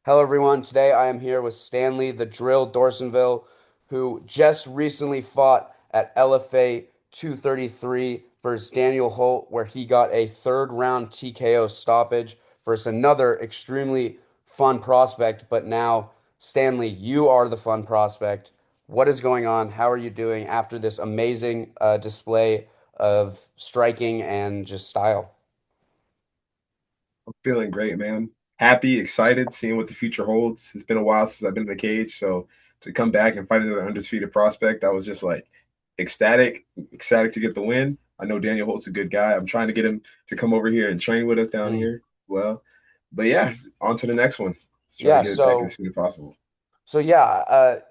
Hello, everyone. Today I am here with Stanley, the Drill Dorsainvil, who just recently fought at LFA 233 versus Daniel Holt, where he got a third round TKO stoppage versus another extremely fun prospect. But now, Stanley, you are the fun prospect. What is going on? How are you doing after this amazing display of striking and just style? I'm feeling great, man. Happy, excited, seeing what the future holds. It's been a while since I've been in the cage, so to come back and fight another undisputed prospect, I was just like ecstatic to get the win. I know Daniel Holt's a good guy. I'm trying to get him to come over here and train with us down Mm. here. Well, but yeah, on to the next one. Let's try to Yeah, get it back as so soon as possible.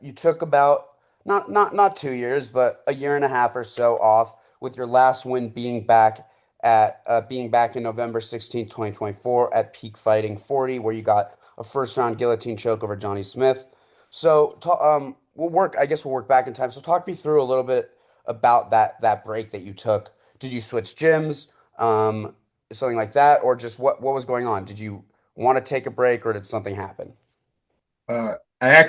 you took about not 2 years, but a year and a half or so off, with your last win being back in November 16th, 2024 at Peak Fighting 40, where you got a first round guillotine choke over Johnny Smith. I guess we'll work back in time. So talk me through a little bit about that break that you took. Did you switch gyms? Um, Something like that, or just what was going on? Did you want to take a break, or did something happen? Uh, I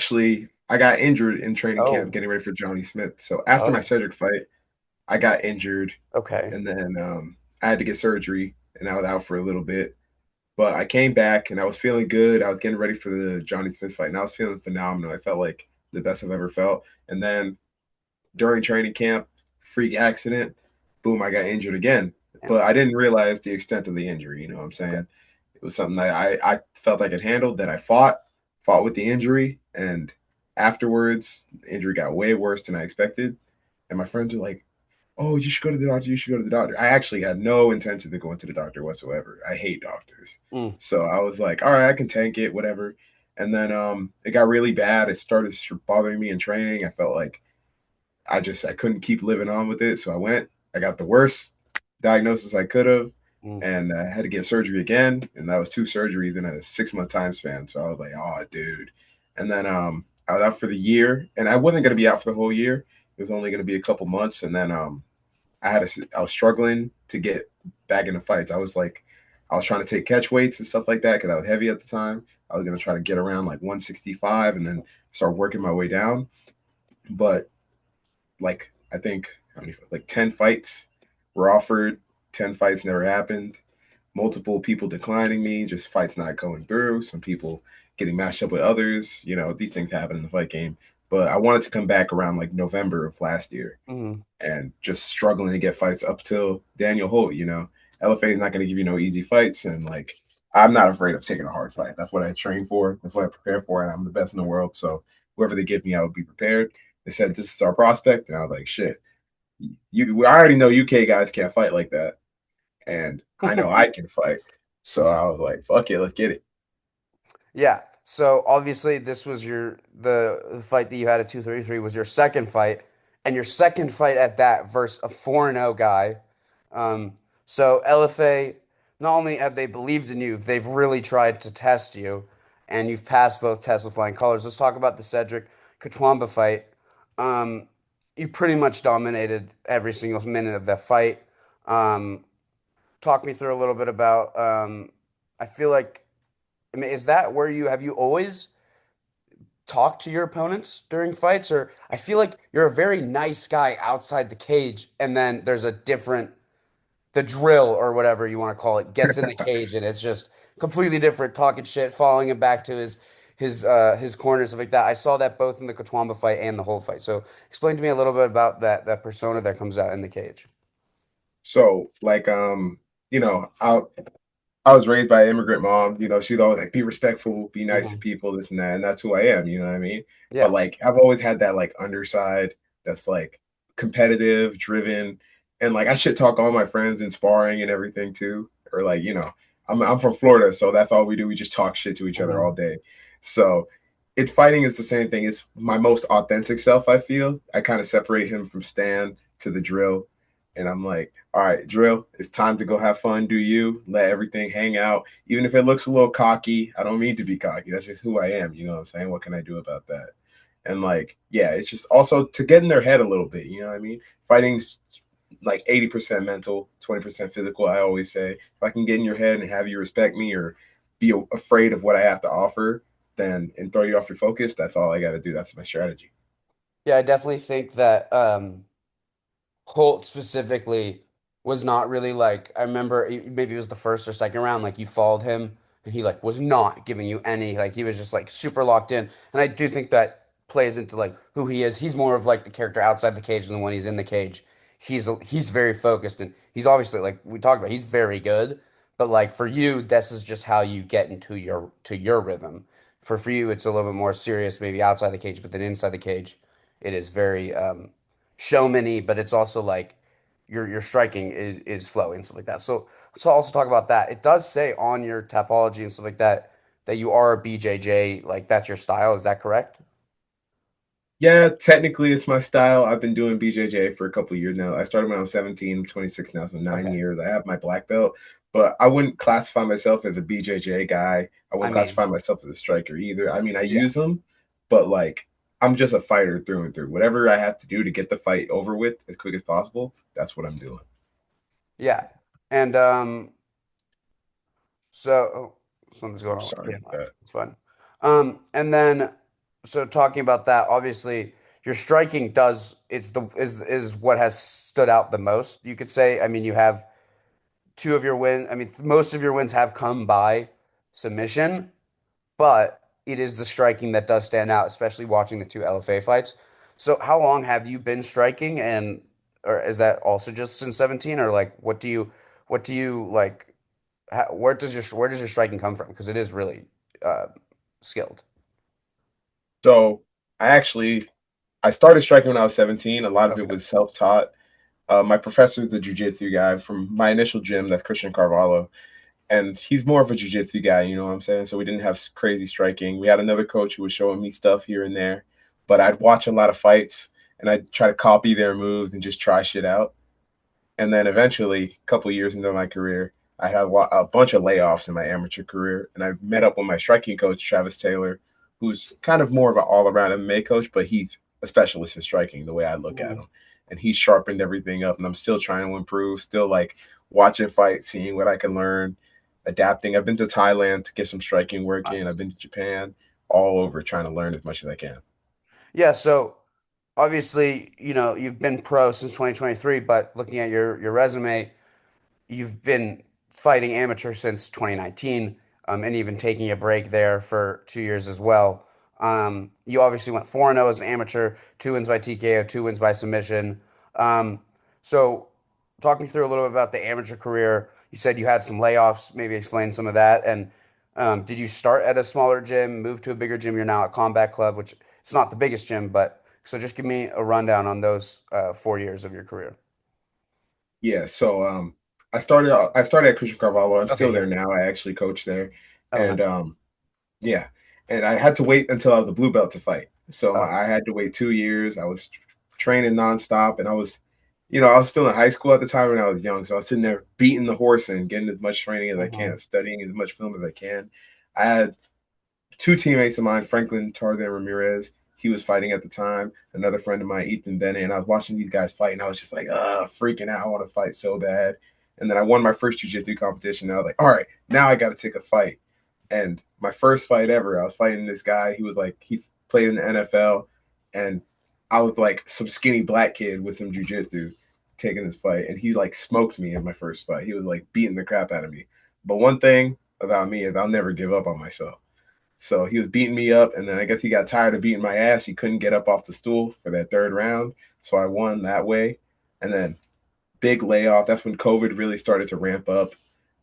got injured in training camp Oh, getting ready for Johnny Smith. So after my oh, Cedric fight, I got injured, okay. and then I had to get surgery, and I was out for a little bit. But I came back and I was feeling good. I was getting ready for the Johnny Smith fight, and I was feeling phenomenal. I felt like the best I've ever felt. And then during training camp, freak accident, boom, I got injured again. Damn. But I didn't realize the extent of the injury. You know what I'm Okay. saying? It was something that I felt I could handle. That I fought with the injury, and afterwards, the injury got way worse than I expected. And my friends were like, "Oh, you should go to the doctor. You should go to the doctor." I actually had no intention of going to the doctor whatsoever. I hate doctors. Mm. So I was like, all right, I can tank it, whatever. And then it got really bad. It started bothering me in training. I felt like I couldn't keep living on with it. So I got the worst diagnosis I could have, Mm. and I had to get surgery again. And that was two surgeries in a 6 month time span. So I was like, oh, dude. And then I was out for the year, and I wasn't going to be out for the whole year. It was only going to be a couple months. And then I was struggling to get back into fights. I was trying to take catch weights and stuff like that because I was heavy at the time. I was gonna try to get around like 165 and then start working my way down. But like I think how many like 10 fights were offered, 10 fights never happened. Multiple people declining me, just fights not going through. Some people getting matched up with others. You know, these things happen in the fight game. But I wanted to come back around like November of last year Mm. and just struggling to get fights up till Daniel Holt. You know, LFA is not going to give you no easy fights, and like I'm not afraid of taking a hard fight. That's what I train for. That's what I prepare for, and I'm the best in the world. So whoever they give me, I would be prepared. They said this is our prospect, and I was like, shit. I already know UK guys can't fight like that, and I know I can fight. So I was like, fuck it, let's get it. Yeah. So obviously this was the fight that you had at 233 was your second fight, and your second fight at that versus a 4-0 guy. So LFA, not only have they believed in you, they've really tried to test you, and you've passed both tests with flying colors. Let's talk about the Cedric Katwamba fight. Um, you pretty much dominated every single minute of that fight. Um, Talk me through a little bit about I feel like, I mean, is that where you always talk to your opponents during fights? Or I feel like you're a very nice guy outside the cage, and then there's a different, the drill or whatever you want to call it, gets in the cage, and it's just completely different, talking shit, following him back to his corner, stuff like that. I saw that both in the Katwamba fight and the whole fight. So explain to me a little bit about that persona that comes out in the cage. So like you know, I was raised by an immigrant mom. You know, she's always like, be respectful, be nice to Hmm. people, this and that. And that's who I am. You know what I mean? But Yeah. like, I've always had that like underside that's like competitive, driven. And like, I should talk all my friends in sparring and everything too. Or like, you know, I'm from Florida. So that's all we do. We just talk shit to each other Hmm. all day. So fighting is the same thing. It's my most authentic self, I feel. I kind of separate him from Stan to the drill. And I'm like, all right, drill, it's time to go have fun. Do you let everything hang out? Even if it looks a little cocky, I don't mean to be cocky. That's just who I am. You know what I'm saying? What can I do about that? And like, yeah, it's just also to get in their head a little bit. You know what I mean? Fighting's like 80% mental, 20% physical. I always say, if I can get in your head and have you respect me or be afraid of what I have to offer, then and throw you off your focus, that's all I got to do. That's my strategy. Yeah, I definitely think that Holt specifically was not really like I remember maybe it was the first or second round like you followed him and he like was not giving you any like he was just like super locked in and I do think that plays into like who he is. He's more of like the character outside the cage than when he's in the cage. He's very focused and he's obviously like we talked about he's very good, but like for you this is just how you get into your rhythm. For you it's a little bit more serious maybe outside the cage, but then inside the cage it is very showmany, but it's also like your striking is flowy and stuff like that. So let's also talk about that. It does say on your topology and stuff like that that you are a BJJ, like that's your style. Is that correct? Yeah, technically it's my style. I've been doing BJJ for a couple of years now. I started when I was 17, I'm 26 now, so nine Okay. years. I have my black belt, but I wouldn't classify myself as a BJJ guy. I I wouldn't mean, classify myself as a striker either. I mean, I yeah, use them, but like I'm just a fighter through and through. Whatever I have to do to get the fight over with as quick as possible, that's what I'm doing. yeah, and so something's going on. Sorry Yeah, about that. it's fun. And then so talking about that, obviously your striking does it's the is what has stood out the most. You could say. I mean, you have two of your wins. I mean, most of your wins have come by submission, but it is the striking that does stand out, especially watching the two LFA fights. So, how long have you been striking, and or is that also just since 17, or like what do you like? Where does your striking come from? Because it is really uh, skilled. So I started striking when I was 17. A lot of it Okay. was self-taught. My professor is the jujitsu guy from my initial gym, that's Christian Carvalho, and he's more of a jiu-jitsu guy, you know what I'm saying? So we didn't have crazy striking. We had another coach who was showing me stuff here and there, but I'd watch a lot of fights and I'd try to copy their moves and just try shit out. And then eventually, a couple years into my career, I had a bunch of layoffs in my amateur career, and I met up with my striking coach, Travis Taylor, who's kind of more of an all-around MMA coach, but he's a specialist in striking, the way I look at Mhm. him. And he's sharpened everything up, and I'm still trying to improve, still like watching fights, seeing what I can learn, adapting. I've been to Thailand to get some striking work in. I've Nice. been to Japan, all over trying to learn as much as I can. Yeah. So obviously, you've been pro since 2023, but looking at your resume, you've been fighting amateur since 2019, and even taking a break there for 2 years as well. You obviously went 4-0 as an amateur, two wins by TKO, two wins by submission. Um, so, talk me through a little bit about the amateur career. You said you had some layoffs. Maybe explain some of that. And did you start at a smaller gym, move to a bigger gym? You're now at Combat Club, which it's not the biggest gym, but so just give me a rundown on those 4 years of your career. Yeah, so I started at Christian Carvalho. I'm Okay, still yeah. there now. I actually coach there, Oh, and nice. yeah, and I had to wait until I was the blue belt to fight. So Oh, I had to wait 2 years. I was training nonstop, and I was still in high school at the time, and I was young. So I was sitting there beating the horse and getting as much training as I can, mhm. studying as much film as I can. I had two teammates of mine, Franklin Tarzan Ramirez. He was fighting at the time. Another friend of mine, Ethan Bennett, and I was watching these guys fight, and I was just like, freaking out. I want to fight so bad. And then I won my first jiu-jitsu competition. And I was like, all right, now I got to take a fight. And my first fight ever, I was fighting this guy. He played in the NFL, and I was like some skinny black kid with some jiu-jitsu taking this fight, and he like smoked me in my first fight. He was like beating the crap out of me. But one thing about me is I'll never give up on myself. So he was beating me up, and then I guess he got tired of beating my ass. He couldn't get up off the stool for that third round. So I won that way. And then big layoff. That's when COVID really started to ramp up.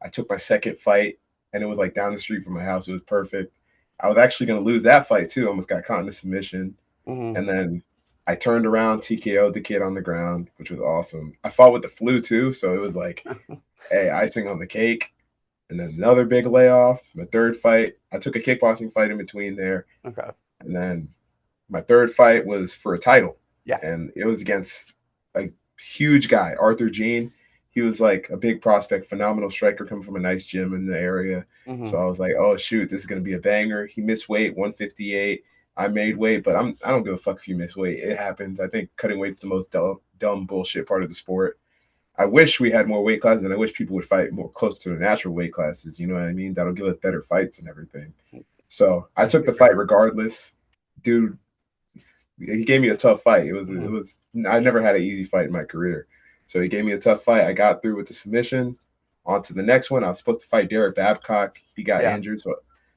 I took my second fight, and it was like down the street from my house. It was perfect. I was actually going to lose that fight too. Almost got caught in a submission. Mhm. And then I turned around, TKO'd the kid on the ground, which was awesome. I fought with the flu too. So it was like, hey, icing on the cake. And then another big layoff. My third fight, I took a kickboxing fight in between there. Okay. And then my third fight was for a title, Yeah. and it was against a huge guy, Arthur Jean. He was like a big prospect, phenomenal striker coming from a nice gym in the area. So Hmm. I was like, oh shoot, this is gonna be a banger. He missed weight, 158. I made weight, but I don't give a fuck if you miss weight. It happens. I think cutting weight's the most dumb bullshit part of the sport. I wish we had more weight classes, and I wish people would fight more close to the natural weight classes. You know what I mean? That'll give us better fights and everything. So I I took the figured. fight regardless. Dude, he gave me a tough fight. It Mhm. was I never had an easy fight in my career. So he gave me a tough fight. I got through with the submission. On to the next one. I was supposed to fight Derek Babcock. He got Yeah, injured,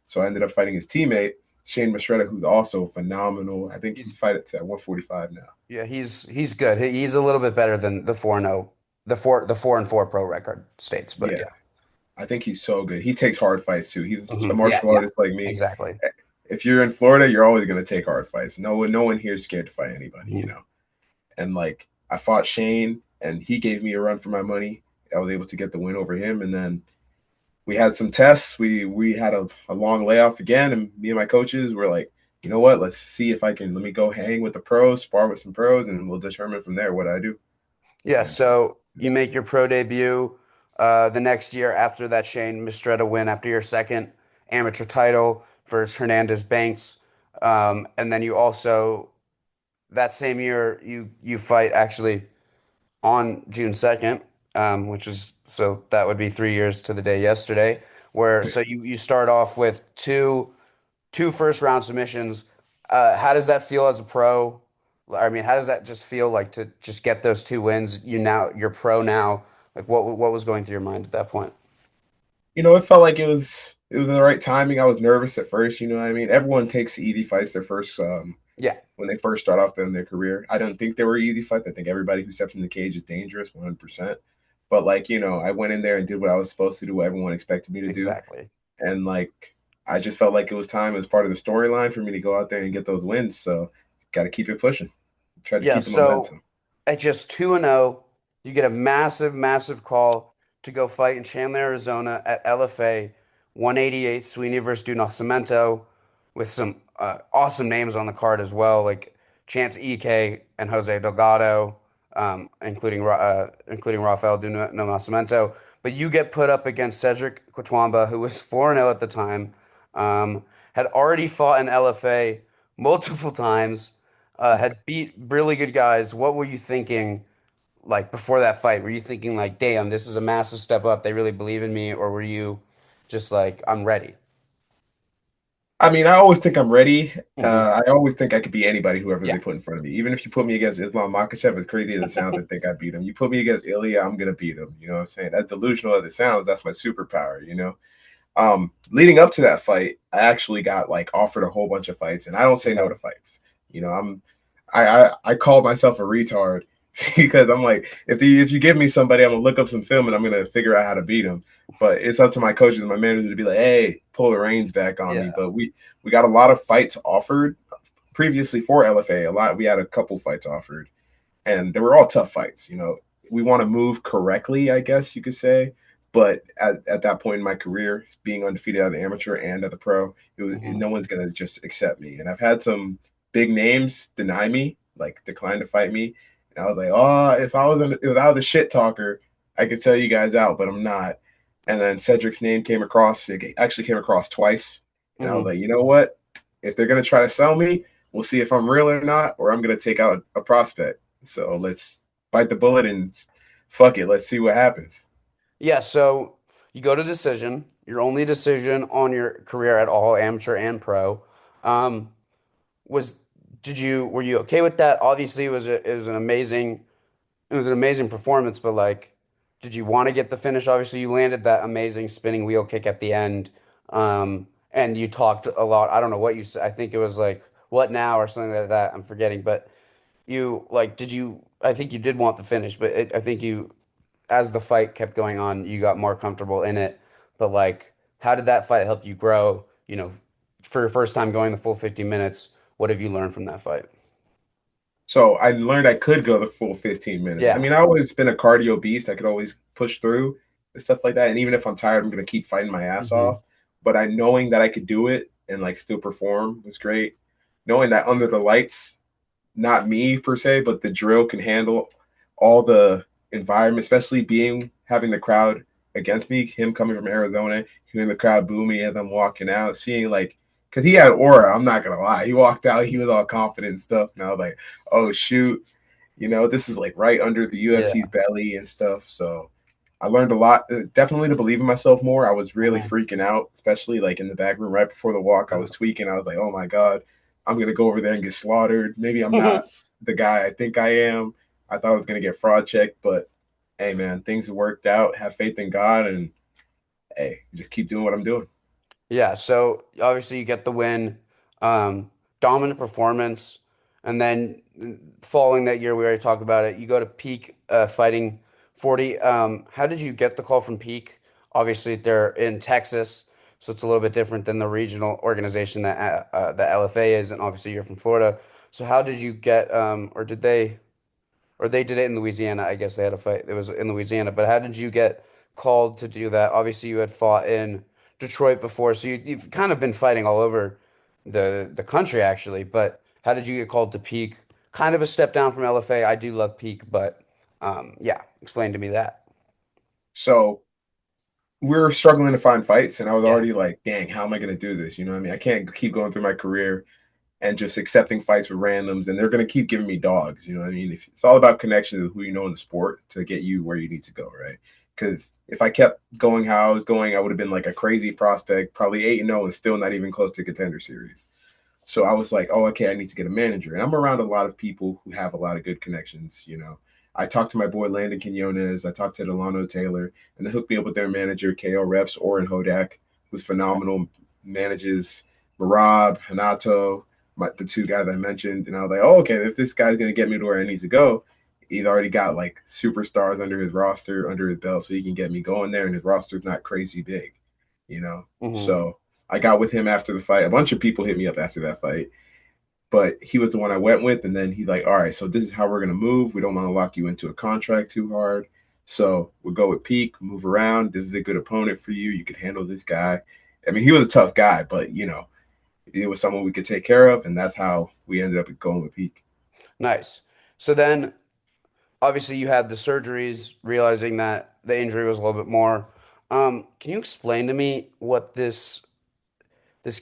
so I ended up fighting his teammate, Shane Mastretta, who's also phenomenal. I think he's he's fighting at 145 now. yeah he's good. He's a little bit better than the 4-0, the 4-4 pro record states. But Yeah, I think he's so good. He takes hard fights too. He's a Yeah, martial yeah, artist like me. exactly. If you're in Florida, you're always going to take hard fights. No one here is scared to fight anybody, you Mhm. know. And like I fought Shane, and he gave me a run for my money. I was able to get the win over him, and then we had some tests. We had a long layoff again, and me and my coaches were like, you know what? Let's see if I can let me go hang with the pros, spar with some pros, and we'll determine from there what I do. Yeah, And so you make your pro debut the next year after that Shane Mistretta win, after your second amateur title versus Hernandez Banks. And then you also, that same year, you fight actually on June 2nd, which is, so that would be 3 years to the day yesterday, where, so you start off with two first round submissions. How does that feel as a pro? I mean, how does that just feel like to just get those two wins? You're pro now. Like what was going through your mind at that point? it felt like it was the right timing. I was nervous at first, you know what I mean? Everyone takes easy fights their first Yeah, when they first start off in their career. I don't think they were easy fights. I think everybody who steps in the cage is dangerous, 100%. But like, I went in there and did what I was supposed to do, what everyone expected me to do. exactly. And like I just felt like it was time, it was part of the storyline for me to go out there and get those wins. So gotta keep it pushing. Try to Yeah, keep the so momentum. at just 2-0, you get a massive, massive call to go fight in Chandler, Arizona at LFA 188 Sweeney versus do Nascimento with some awesome names on the card as well, like Chance EK and Jose Delgado, including Rafael do Nascimento. But you get put up against Cedric Quatwamba, who was 4-0 at the time, had already fought in LFA multiple times, had beat really good guys. What were you thinking, like before that fight? Were you thinking like, "Damn, this is a massive step up. They really believe in me," or were you just like, "I'm ready"? I mean, I always think I'm ready. Hmm. I always think I could beat anybody, whoever Yeah, they put in front of me. Even if you put me against Islam Makhachev, as crazy as it sounds, I think I beat him. You put me against Ilya, I'm gonna beat him. You know what I'm saying? As delusional as it sounds, that's my superpower. Leading up to that fight, I actually got like offered a whole bunch of fights, and I don't say no okay, to fights. You know, I called myself a retard because I'm like, if you give me somebody, I'm gonna look up some film and I'm gonna figure out how to beat them. But it's up to my coaches and my managers to be like, hey, pull the reins back on me. yeah, But we got a lot of fights offered previously for LFA. A lot, we had a couple fights offered, and they were all tough fights. We want to move correctly, I guess you could say. But at that point in my career, being undefeated at the amateur and at the pro, hmm no one's gonna just accept me. And I've had some big names deny me, like decline to fight me. And I was like, oh, if I was a shit talker, I could tell you guys out, but I'm not. And then Cedric's name came across. It actually came across twice, and I was hmm like, you know what? If they're gonna try to sell me, we'll see if I'm real or not, or I'm gonna take out a prospect. So let's bite the bullet and fuck it. Let's see what happens. yeah. So you go to decision, your only decision on your career at all, amateur and pro. Um, was were you okay with that? Obviously, it was an amazing. It was an amazing performance, but like, did you want to get the finish? Obviously, you landed that amazing spinning wheel kick at the end. And you talked a lot. I don't know what you said. I think it was like, what now or something like that. I'm forgetting, but you like, I think you did want the finish, but I think as the fight kept going on, you got more comfortable in it. But like, how did that fight help you grow? For your first time going the full 50 minutes, what have you learned from that fight? So I learned I could go the full 15 minutes. I Yeah. mean, I always been a cardio beast. I could always push through and stuff like that. And even if I'm tired, I'm gonna keep fighting my ass Hmm. off. But I knowing that I could do it and like still perform was great. Knowing that under the lights, not me per se, but the drill can handle all the environment, especially being having the crowd against me, him coming from Arizona, hearing the crowd boo me as I'm walking out, seeing like because he had aura, I'm not gonna lie. He walked out, he was all confident and stuff. And I was like, oh shoot, this is like right under the Yeah. UFC's belly and stuff. So I learned a lot, definitely to believe in myself more. I was really Mhm. freaking out, especially like in the back room right before the walk. I was tweaking. I was like, oh my God, I'm gonna go over there and get slaughtered. Maybe I'm not the guy I think I am. I thought I was gonna get fraud checked, but hey man, things have worked out. Have faith in God and hey, just keep doing what I'm doing. Yeah, so obviously you get the win, dominant performance, and then following that year, we already talked about it. You go to Peak Fighting 40. How did you get the call from Peak? Obviously, they're in Texas, so it's a little bit different than the regional organization that the LFA is, and obviously you're from Florida. So how did you get, or did they? Or they did it in Louisiana. I guess they had a fight. It was in Louisiana. But how did you get called to do that? Obviously, you had fought in Detroit before, so you've kind of been fighting all over the country actually. But how did you get called to Peak? Kind of a step down from LFA. I do love Peak, but yeah, explain to me that. So we were struggling to find fights, and I was Yeah. already like, dang, how am I gonna do this? You know what I mean? I can't keep going through my career and just accepting fights with randoms, and they're going to keep giving me dogs. You know what I mean? If, it's all about connections with who you know in the sport to get you where you need to go, right? Because if I kept going how I was going, I would have been like a crazy prospect, probably 8-0 and still not even close to contender series. So I was like, oh, okay, I need to get a manager. And I'm around a lot of people who have a lot of good connections, you know. I talked to my boy Landon Quinones, I talked to Delano Taylor, and they hooked me up with their manager, KO Reps, Oren Hodak, who's phenomenal, manages Marab, Hanato, the two guys I mentioned. And I was like, oh, okay, if this guy's going to get me to where I need to go, he's already got like superstars under his roster, under his belt, so he can get me going there. And his roster's not crazy big, you know. Hmm. So I got with him after the fight. A bunch of people hit me up after that fight, but he was the one I went with. And then he's like, all right, so this is how we're going to move. We don't want to lock you into a contract too hard. So we'll go with Peak, move around. This is a good opponent for you. You could handle this guy. I mean, he was a tough guy, but, you know, it was someone we could take care of. And that's how we ended up going with Peak. Nice. So then, obviously, you had the surgeries, realizing that the injury was a little bit more. Can you explain to me what this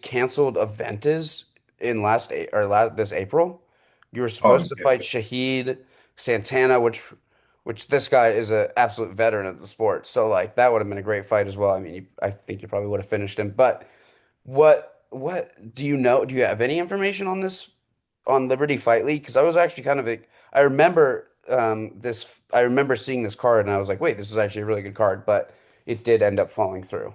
canceled event is in last this April? You were Oh, supposed to yeah. fight Shahid Santana, which this guy is an absolute veteran of the sport. So like that would have been a great fight as well. I mean, I think you probably would have finished him. But what do you know? Do you have any information on this on Liberty Fight League? Because I was actually kind of I remember this. I remember seeing this card and I was like, wait, this is actually a really good card. But it did end up falling through.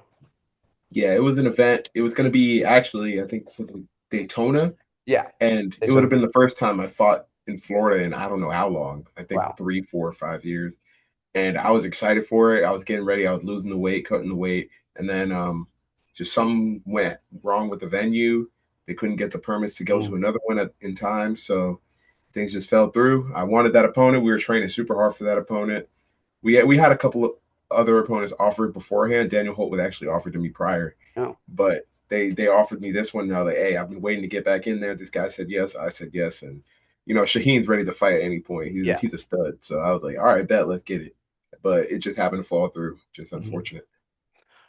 Yeah, it was an event. It was going to be actually, I think, something Daytona. Yeah, And it it's would on. have been the first time I fought in Florida in I don't know how long. I think Wow. 3, 4, 5 years. And I was excited for it. I was getting ready. I was losing the weight, cutting the weight, and then just something went wrong with the venue. They couldn't get the permits to go to Mm. another one in time, so things just fell through. I wanted that opponent. We were training super hard for that opponent. We had a couple of other opponents offered beforehand. Daniel Holt was actually offered to me prior, Oh, but they offered me this one. Now like, hey, I've been waiting to get back in there. This guy said yes. I said yes, and you know Shaheen's ready to fight at any point. He's yeah. he's a stud. So I was like, all right, bet, let's get it. But it just happened to fall through. Just Mhm. unfortunate.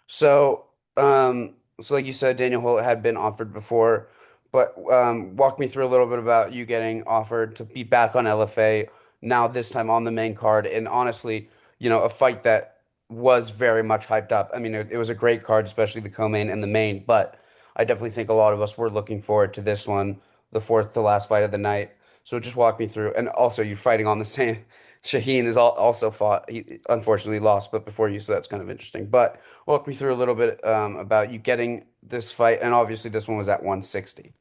So, so like you said, Daniel Holt had been offered before, but walk me through a little bit about you getting offered to be back on LFA now, this time on the main card, and honestly, a fight that was very much hyped up. I mean, it was a great card, especially the co-main and the main, but I definitely think a lot of us were looking forward to this one, the fourth to last fight of the night. So just walk me through, and also you're fighting on the same. Shaheen is also fought. He unfortunately lost, but before you, so that's kind of interesting. But walk me through a little bit about you getting this fight, and obviously this one was at 160.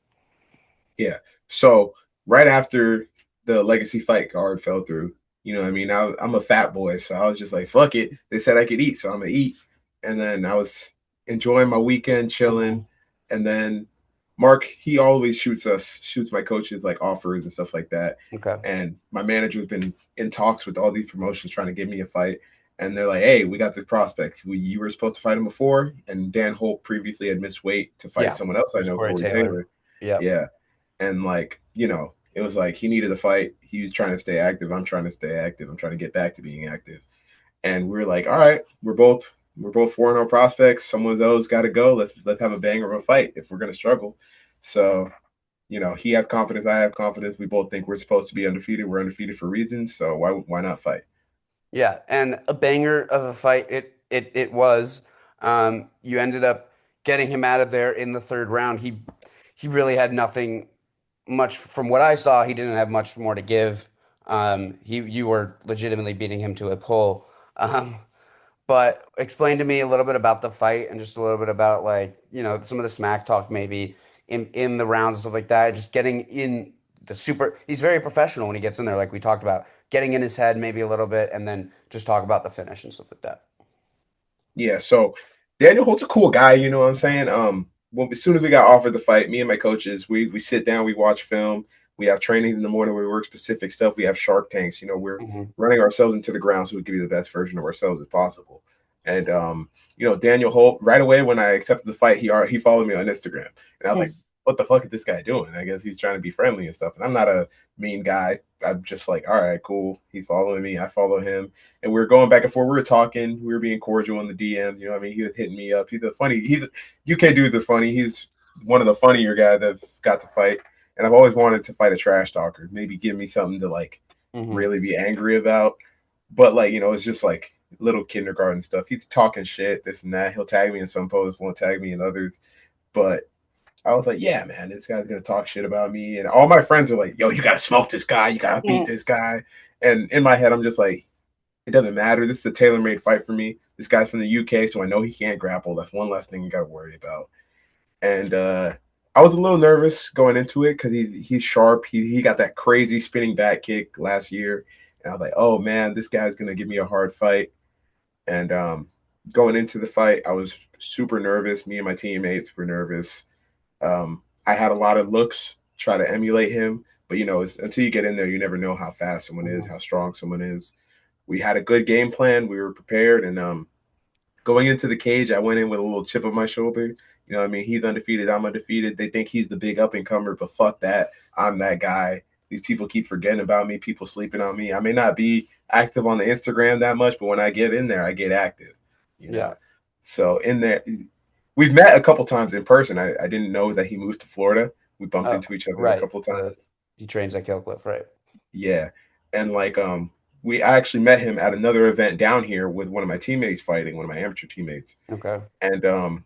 Yeah. So right after the legacy fight card fell through, you know, what I mean, I'm a fat boy, so I was just like, fuck it. They said I could eat, so I'm gonna eat. And then I was enjoying my weekend, chilling, Hmm. and then Mark, he always shoots my coaches like offers and stuff like that. Okay. And my manager's been in talks with all these promotions trying to give me a fight. And they're like, hey, we got this prospect. You were supposed to fight him before. And Dan Holt previously had missed weight to fight Yeah. someone else I There's know, Corey Corey Taylor. Taylor. Yep. Yeah. And like, you know, it was like he needed a fight. He was trying to stay active. I'm trying to stay active. I'm trying to get back to being active. And we are like, all right, we're both 4-0 prospects. Someone of those got to go. Let's have a banger of a fight if we're gonna struggle. So, you know, he has confidence. I have confidence. We both think we're supposed to be undefeated. We're undefeated for reasons. So why not fight? Yeah, and a banger of a fight it was. You ended up getting him out of there in the third round. He really had nothing much from what I saw. He didn't have much more to give. You were legitimately beating him to a pull. Um, but explain to me a little bit about the fight and just a little bit about like, some of the smack talk maybe in the rounds and stuff like that. Just getting in the super, he's very professional when he gets in there, like we talked about, getting in his head maybe a little bit and then just talk about the finish and stuff like that. Yeah, so Daniel Holt's a cool guy, you know what I'm saying? As soon as we got offered the fight, me and my coaches, we sit down, we watch film, we have training in the morning where we work specific stuff, we have shark tanks, we're Hmm. running ourselves into the ground so we can be the best version of ourselves as possible. And Daniel Holt, right away when I accepted the fight, he followed me on Instagram. And I was like, what the fuck is this guy doing? I guess he's trying to be friendly and stuff. And I'm not a mean guy. I'm just like, all right, cool. He's following me. I follow him, and we were going back and forth. We were talking. We were being cordial in the DM. You know what I mean? He was hitting me up. He's a funny. UK dudes are funny. He's one of the funnier guys that got to fight. And I've always wanted to fight a trash talker. Maybe give me something to like Hmm. really be angry about. But like it's just like little kindergarten stuff. He's talking shit, this and that. He'll tag me in some posts, won't tag me in others. But I was like, yeah, man, this guy's gonna talk shit about me. And all my friends are like, yo, you gotta smoke this guy, you gotta beat this guy. And in my head, I'm just like, it doesn't matter. This is a tailor made fight for me. This guy's from the UK, so I know he can't grapple. That's one less thing you gotta worry about. And I was a little nervous going into it because he's sharp. He got that crazy spinning back kick last year. And I was like, oh man, this guy's gonna give me a hard fight. And going into the fight, I was super nervous. Me and my teammates were nervous. I had a lot of looks, try to emulate him, but until you get in there, you never know how fast someone is, Hmm. how strong someone is. We had a good game plan. We were prepared, and going into the cage, I went in with a little chip on my shoulder. You know what I mean? He's undefeated. I'm undefeated. They think he's the big up and comer, but fuck that. I'm that guy. These people keep forgetting about me. People sleeping on me. I may not be active on the Instagram that much, but when I get in there, I get active. You Yeah. know, so in there, we've met a couple times in person. I didn't know that he moved to Florida. We bumped Oh, into each other a right. couple times. He trains at Kill Cliff, right? Yeah, and like I actually met him at another event down here with one of my teammates fighting, one of my amateur teammates. Okay. And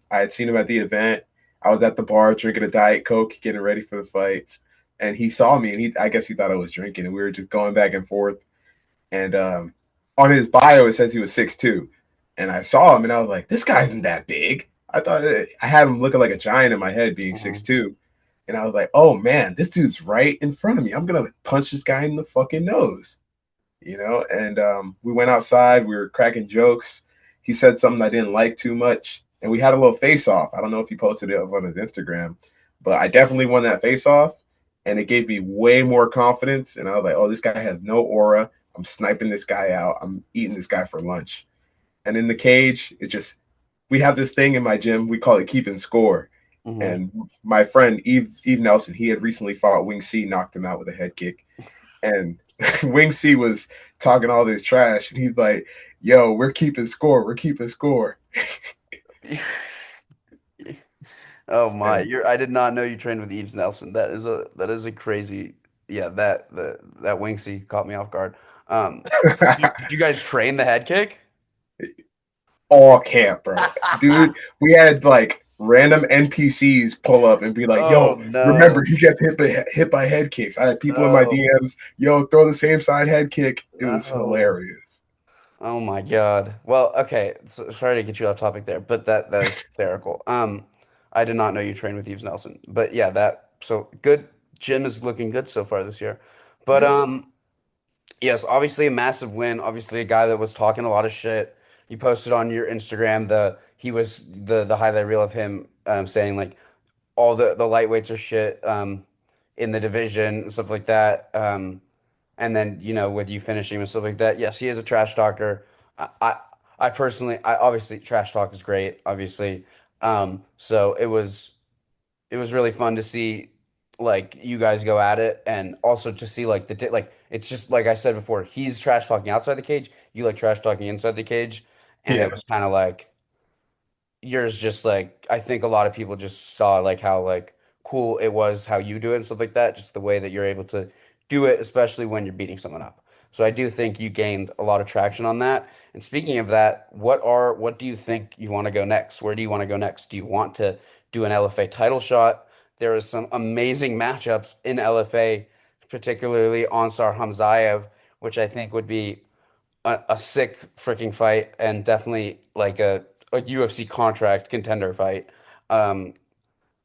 I had seen him at the event. I was at the bar drinking a Diet Coke, getting ready for the fights. And he saw me, and I guess he thought I was drinking, and we were just going back and forth. And on his bio, it says he was 6'2". And I saw him, and I was like, this guy isn't that big. I thought I had him looking like a giant in my head, being Hmm. 6'2". And I was like, oh man, this dude's right in front of me. I'm gonna punch this guy in the fucking nose. And we went outside, we were cracking jokes. He said something I didn't like too much, and we had a little face off. I don't know if he posted it up on his Instagram, but I definitely won that face off, and it gave me way more confidence. And I was like, oh, this guy has no aura. I'm sniping this guy out. I'm eating this guy for lunch. And in the cage, we have this thing in my gym. We call it keeping score. Hmm. And my friend Eve Nelson, he had recently fought Wing C, knocked him out with a head kick, and Wing C was talking all this trash, and he's like, "Yo, we're keeping score. We're keeping score." Oh my, And I did not know you trained with Eves Nelson. That is a crazy, yeah, that Winksy caught me off guard. Did you guys train the head kick? all camp, bro, dude. We had like random NPCs pull up and be like, Oh "Yo, remember no. he gets hit by head kicks." I had people in my No. DMs, "Yo, throw the same side head kick." It was No. hilarious. Oh my God. Well, okay. So, sorry to get you off topic there, but that is hysterical. I did not know you trained with Eves Nelson. But yeah, so good. Gym is looking good so far this year. But Yeah, yes, obviously a massive win. Obviously a guy that was talking a lot of shit. You posted on your Instagram the highlight reel of him saying like all the lightweights are shit in the division and stuff like that. And then with you finishing and stuff like that. Yes, he is a trash talker. I I, I personally, I obviously trash talk is great. Obviously, so it was really fun to see like you guys go at it, and also to see like like it's just like I said before, he's trash talking outside the cage, you like trash talking inside the cage, and it yeah, was kind of like yours just like I think a lot of people just saw like how like cool it was how you do it and stuff like that, just the way that you're able to do it, especially when you're beating someone up. So I do think you gained a lot of traction on that. And speaking of that, what do you think you want to go next? Where do you want to go next? Do you want to do an LFA title shot? There is some amazing matchups in LFA, particularly Ansar Hamzayev, which I think would be a sick freaking fight and definitely like a UFC contract contender fight. Um,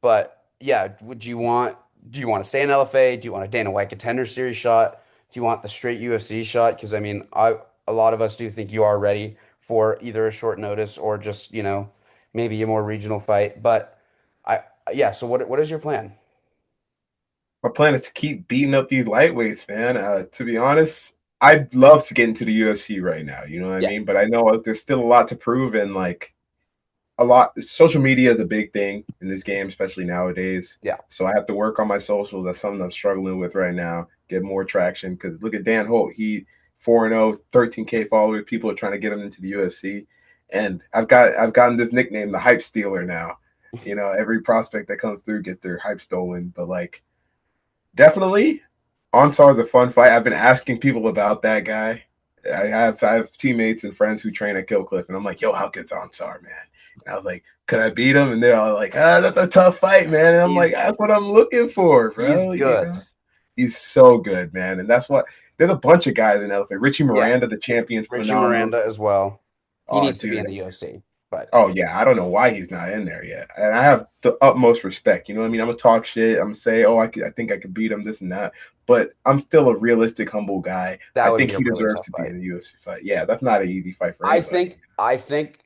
but yeah, would you want do you want to stay in LFA? Do you want a Dana White Contender Series shot? Do you want the straight UFC shot? Because I mean, I a lot of us do think you are ready for either a short notice or just, maybe a more regional fight. But I yeah, so what is your plan? My plan is to keep beating up these lightweights, man. To be honest, I'd love to get into the UFC right now. You know what I Yeah. mean? But I know there's still a lot to prove, and like a lot. Social media is a big thing in this game, especially nowadays. Yeah. So I have to work on my socials. That's something I'm struggling with right now. Get more traction because look at Dan Holt. He 4-0, 13K followers. People are trying to get him into the UFC, and I've gotten this nickname, the hype stealer. Now, every prospect that comes through gets their hype stolen. But like, definitely, Onsar is a fun fight. I've been asking people about that guy. I have teammates and friends who train at Killcliff, and I'm like, "Yo, how good's Onsar, man?" And I was like, "Could I beat him?" And they're all like, that's a tough fight, man." And I'm like, He's "That's what I'm looking for, he's bro." good. He's so good, man, and that's what. There's a bunch of guys in Elephant. Richie Yeah. Miranda, the champion, Richie phenomenal. Miranda as well. He Oh, needs to be dude, in the UFC. But oh yeah, I don't know why he's not in there yet. And I have the utmost respect. You know what I mean? I'm gonna talk shit. I'm gonna say, oh, I think I could beat him, this and that. But I'm still a realistic, humble guy. that I would think be a he really deserves tough to be fight. in the UFC fight. Yeah, that's not an easy fight for I anybody. think I think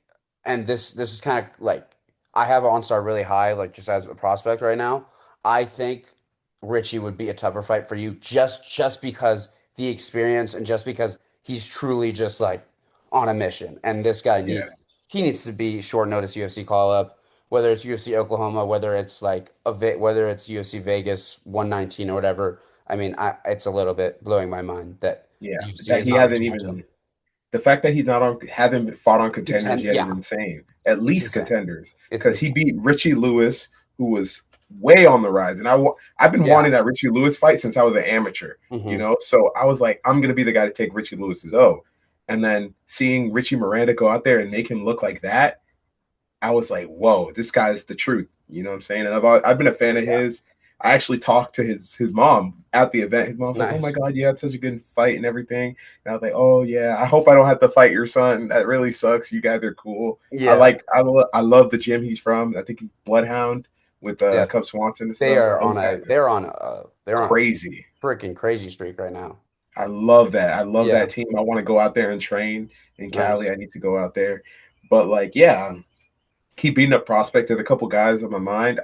and this is kind of like I have OnStar really high, like just as a prospect right now. I think Richie would be a tougher fight for you just because the experience and just because he's truly just like on a mission. And this guy Yeah, he needs to be short notice UFC call up, whether it's UFC Oklahoma, whether it's like whether it's UFC Vegas 119 or whatever. I mean, it's a little bit blowing my mind that yeah. the UFC That is he not hasn't reaching out to him. even the fact that he's not on hasn't fought on contenders Contend, yet is yeah, insane. At it's least insane. contenders, It's because he insane. beat Richie Lewis, who was way on the rise. And I've been Yeah. wanting that Richie Lewis fight since I was an amateur. Hmm. So I was like, I'm gonna be the guy to take Richie Lewis's O. And then seeing Richie Miranda go out there and make him look like that, I was like, whoa, this guy's the truth. You know what I'm saying? And I've been a fan of Yeah. his. I actually talked to his mom at the event. His mom's like, "Oh my Nice. god, you had such a good fight and everything." And I was like, "Oh yeah, I hope I don't have to fight your son. That really sucks. You guys are cool. Yeah. I love the gym he's from. I think he's Bloodhound with Yeah. Cub Swanson and stuff. Those guys are They're on a crazy. freaking crazy streak right now. I love that. I love Yeah. that team. I want to go out there and train in Cali. Nice. I need to go out there, but like, yeah, keep beating up prospect. There's a couple guys on my mind.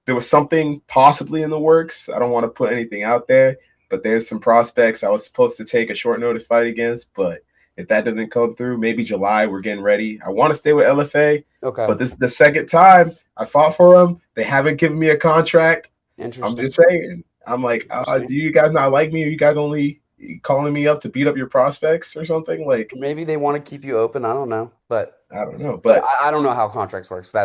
There was something possibly in the works. I don't want to put anything out there, but there's some prospects I was supposed to take a short notice fight against. But if that doesn't come through, maybe July, we're getting ready. I want to stay with LFA, Okay. but this is the second time I fought for them. They haven't given me a contract. I'm Interesting. just saying. I'm like, Interesting. do you guys not like me? Are you guys only calling me up to beat up your prospects or something? Like, Maybe they want to keep you open. I don't know. I don't know. But But I don't know how contracts works.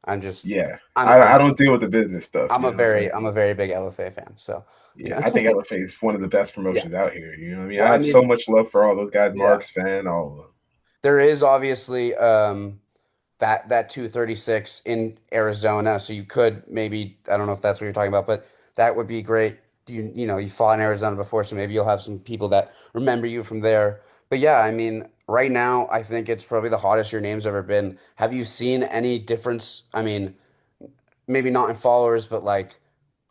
I'm just yeah, I I'm don't deal with the business stuff. You know what I'm saying? I'm a very big LFA fan. So, Yeah, I think LFA is one of the best yeah. promotions out here. You know what I mean? I Well, I have so mean, much love for all those guys, yeah. Marks, Fan, all of them. There is obviously that 236 in Arizona, so you could maybe I don't know if that's what you're talking about, but that would be great. You fought in Arizona before, so maybe you'll have some people that remember you from there. But yeah, I mean, right now I think it's probably the hottest your name's ever been. Have you seen any difference? I mean, maybe not in followers, but like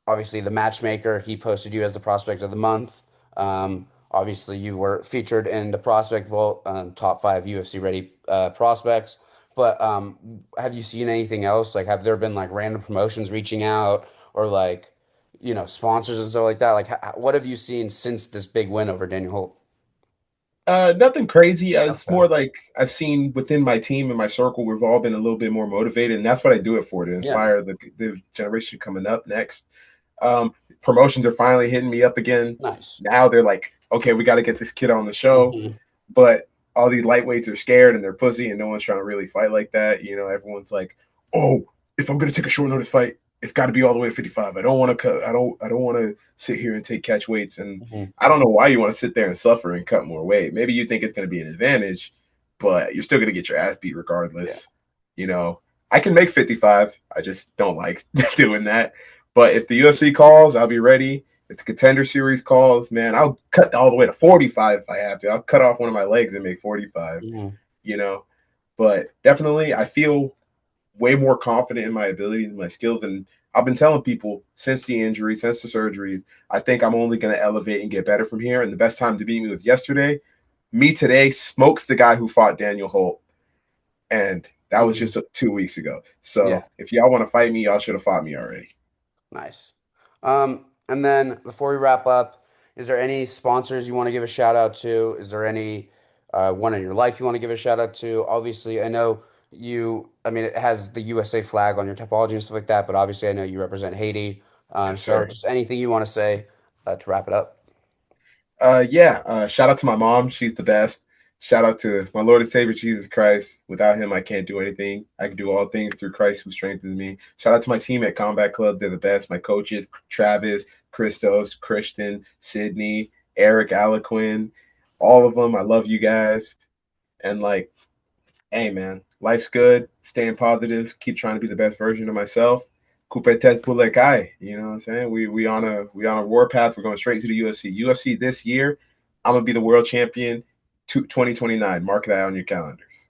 obviously the matchmaker, he posted you as the prospect of the month. Obviously, you were featured in the prospect vault, top five UFC ready prospects. But have you seen anything else? Like, have there been like random promotions reaching out or like, sponsors and stuff like that? Like, what have you seen since this big win over Daniel Holt? Nothing crazy. It's Okay. more like I've seen within my team and my circle, we've all been a little bit more motivated, and that's what I do it for to Yeah. inspire the generation coming up next. Promotions are finally hitting me up again. Nice. Now they're like, okay, we got to get this kid on the show, Hmm. but all these lightweights are scared and they're pussy, and no one's trying to really fight like that. Everyone's like, oh, if I'm gonna take a short notice fight, it's got to be all the way to 55. I don't want to cut. I don't want to sit here and take catch weights. And Mhm. I don't know why you want to sit there and suffer and cut more weight. Maybe you think it's going to be an advantage, but you're still going to get your ass beat Yeah. regardless. You know, I can make 55. I just don't like doing that. But if the UFC calls, I'll be ready. If the Contender Series calls, man, I'll cut all the way to 45 if I have to. I'll cut off one of my legs and make 45. Mhm. You know, but definitely, I feel way more confident in my abilities and my skills. And I've been telling people since the injury, since the surgery, I think I'm only going to elevate and get better from here. And the best time to beat me was yesterday. Me today smokes the guy who fought Daniel Holt. And that was Mhm. just 2 weeks ago. Yeah. So if y'all want to fight me, y'all should have fought me already. Nice. And then before we wrap up, is there any sponsors you want to give a shout out to? Is there any one in your life you want to give a shout out to? Obviously, I know I mean, it has the USA flag on your topology and stuff like that, but obviously, I know you represent Haiti. Yes, So sir. just anything you want to say to wrap it up. Yeah. Shout out to my mom. She's the best. Shout out to my Lord and Savior Jesus Christ. Without him, I can't do anything. I can do all things through Christ who strengthens me. Shout out to my team at Combat Club. They're the best. My coaches, Travis, Christos, Christian, Sydney, Eric, Alaquin, all of them. I love you guys. And like, hey man, life's good. Staying positive. Keep trying to be the best version of myself. Coupe tete pour le kai. You know what I'm saying? We on a war path. We're going straight to the UFC. UFC this year. I'm gonna be the world champion. 2029. Mark that on your calendars.